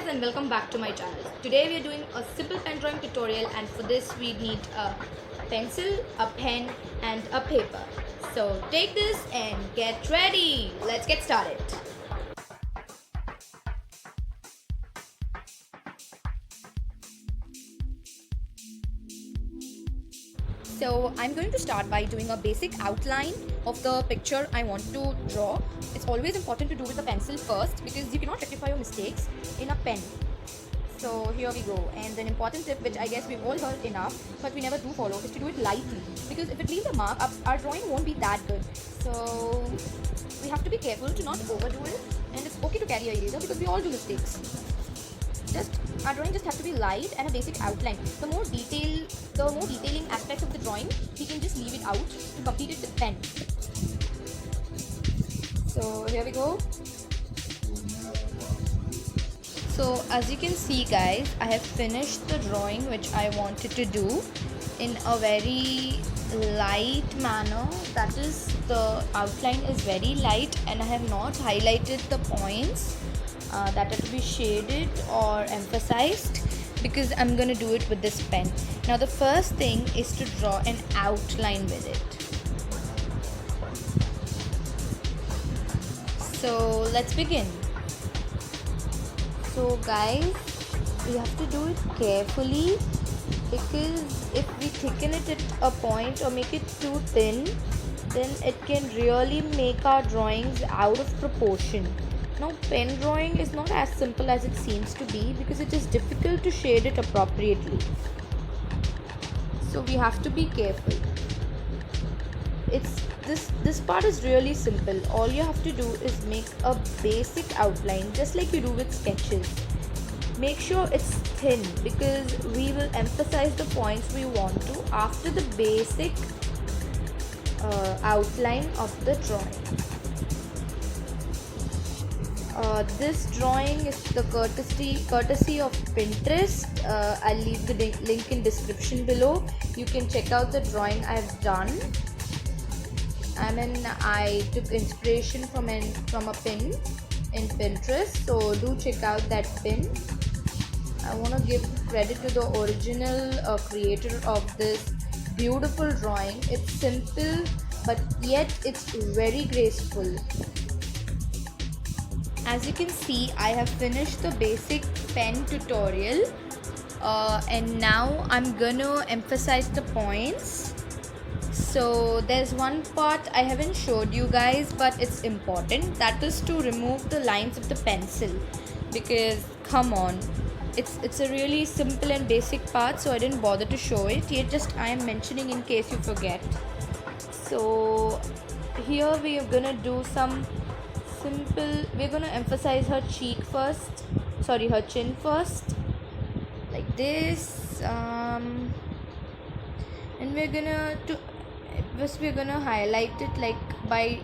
guys, and welcome back to my channel. Today we are doing a simple pen drawing tutorial, and for this we need a pencil, a pen and a paper. So take this and get ready. Let's get started. So I'm going to start by doing a basic outline of the picture I want to draw. It's always important to do with a pencil first because you cannot rectify your mistakes in a pen. So here we go. And an important tip which I guess we've all heard enough but we never do follow is to do it lightly, because if it leaves a mark, our drawing won't be that good. So we have to be careful to not overdo it, and it's okay to carry a eraser because we all do mistakes. Our drawing just has to be light and a basic outline. The more detailing aspects of the drawing, we can just leave it out to complete it with pen. So here we go. So as you can see guys, I have finished the drawing which I wanted to do in a very light manner. That is, the outline is very light and I have not highlighted the points that are to be shaded or emphasized because I'm gonna do it with this pen. Now the first thing is to draw an outline with it. So let's begin. So guys, we have to do it carefully because if we thicken it at a point or make it too thin, then it can really make our drawings out of proportion. Now pen drawing is not as simple as it seems to be because it is difficult to shade it appropriately. So we have to be careful. This part is really simple. All you have to do is make a basic outline just like you do with sketches. Make sure it's thin because we will emphasize the points we want to after the basic outline of the drawing. This drawing is the courtesy of Pinterest. I'll leave the link in description below. You can check out the drawing I've done. I took inspiration from a pin in Pinterest, so do check out that pin. I want to give credit to the original creator of this beautiful drawing. It's simple but yet it's very graceful. As you can see, I have finished the basic pen tutorial and now I'm gonna emphasize the points. So there's one part I haven't showed you guys but it's important, that is to remove the lines of the pencil, because come on, it's a really simple and basic part, so I didn't bother to show it yet, just I am mentioning in case you forget. So here we are gonna do some simple, we're gonna emphasize her chin first, like this, and we're gonna highlight it like by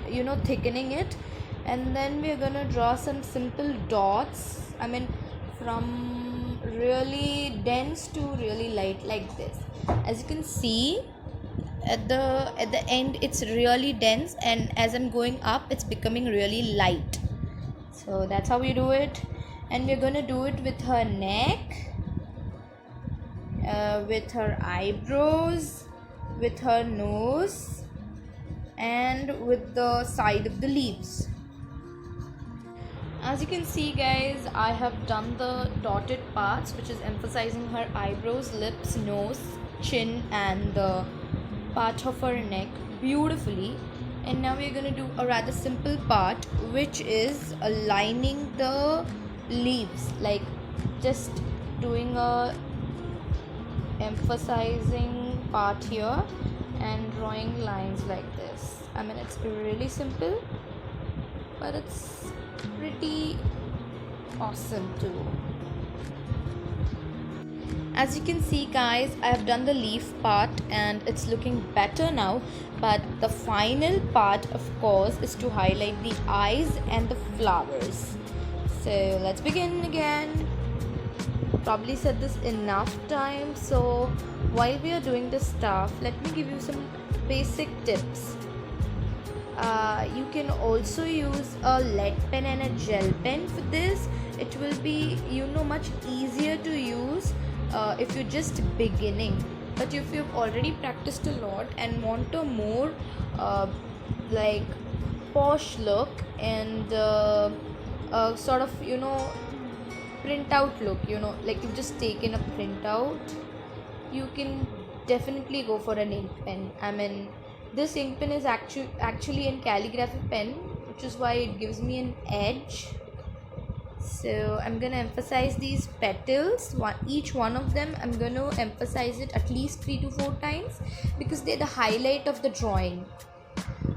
thickening it, and then we're gonna draw some simple dots, from really dense to really light, like this. As you can see, at the end it's really dense, and as I'm going up it's becoming really light. So that's how we do it. And we're gonna do it with her neck, with her eyebrows, with her nose, and with the side of the leaves. As you can see guys, I have done the dotted parts which is emphasizing her eyebrows, lips, nose, chin and the part of her neck beautifully. And now we're going to do a rather simple part which is aligning the leaves, like just doing a emphasizing part here and drawing lines like this. It's really simple but it's pretty awesome too. As you can see guys, I have done the leaf part and it's looking better now, but the final part of course is to highlight the eyes and the flowers. So let's begin again. Probably said this enough times, so while we are doing this stuff, let me give you some basic tips. You can also use a lead pen and a gel pen for this, it will be, you know, much easier to use if you're just beginning. But if you've already practiced a lot and want a more like posh look and sort of, you know, printout look, you know, like you've just taken a printout, you can definitely go for an ink pen. I mean, this ink pen is actually in calligraphy pen, which is why it gives me an edge. So I'm gonna emphasize these petals, each one of them I'm gonna emphasize it at least 3 to 4 times, because they're the highlight of the drawing.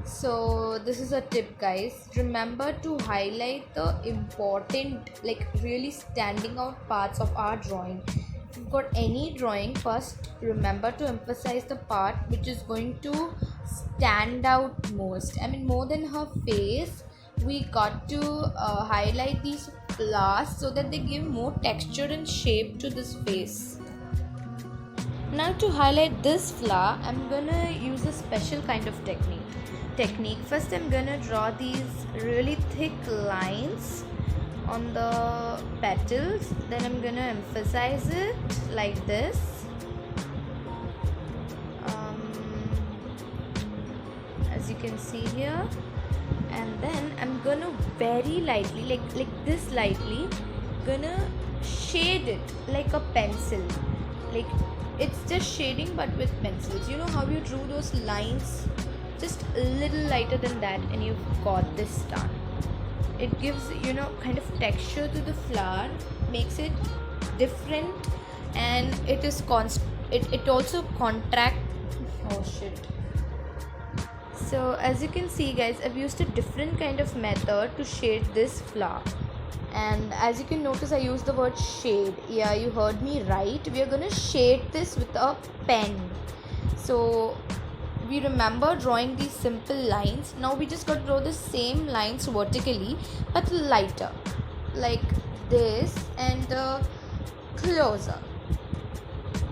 So this is a tip, guys. Remember to highlight the important, like really standing out parts of our drawing. If you've got any drawing, first remember to emphasize the part which is going to stand out most. I mean, more than her face, we got to highlight these flowers so that they give more texture and shape to this face. Now to highlight this flower, I'm gonna use a special kind of technique. First I'm gonna draw these really thick lines on the petals, then I'm gonna emphasize it like this. As you can see here, and then I'm gonna very lightly, like this lightly, gonna shade it like a pencil. Like it's just shading but with pencils. You know how you drew those lines, just a little lighter than that, and you've got this done. It gives, you know, kind of texture to the flower, makes it different, and it is it also contract. Oh shit. So as you can see, guys, I've used a different kind of method to shade this flower, and as you can notice, I used the word shade. Yeah, you heard me right. We are gonna shade this with a pen. So we remember drawing these simple lines. Now we just got to draw the same lines vertically but lighter, like this, and closer,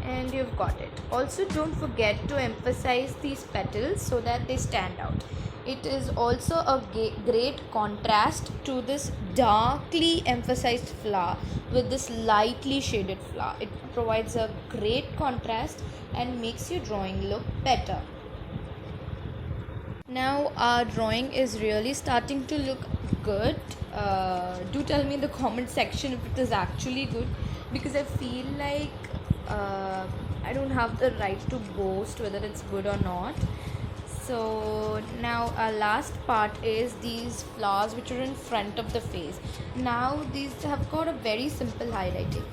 and you've got it. Also, don't forget to emphasize these petals so that they stand out. It is also a great contrast to this darkly emphasized flower with this lightly shaded flower. It provides a great contrast and makes your drawing look better. Now our drawing is really starting to look good. Do tell me in the comment section if it is actually good, because I feel like I don't have the right to boast whether it's good or not. So now our last part is these flowers which are in front of the face. Now these have got a very simple highlighting.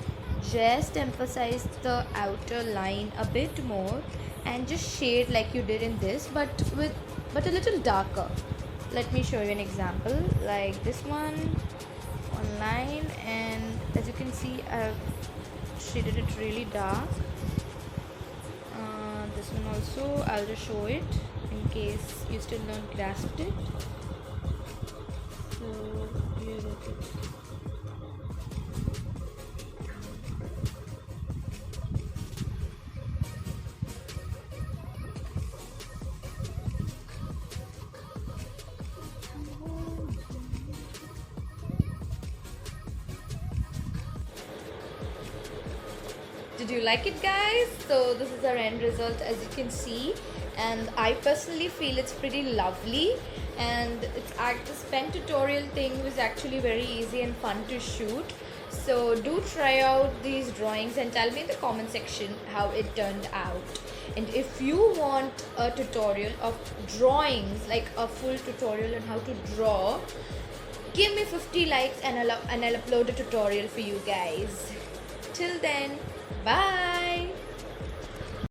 Just emphasize the outer line a bit more and just shade like you did in this, but a little darker. Let me show you an example, like this one line, and as you can see, I've shaded it really dark. This one also, I'll just show it in case you still don't grasp it. So here it is. Did you like it, guys? So this is our end result, as you can see, and I personally feel it's pretty lovely, and this pen tutorial thing was actually very easy and fun to shoot. So do try out these drawings and tell me in the comment section how it turned out. And if you want a tutorial of drawings, like a full tutorial on how to draw, give me 50 likes and I'll upload a tutorial for you guys. Till then, bye.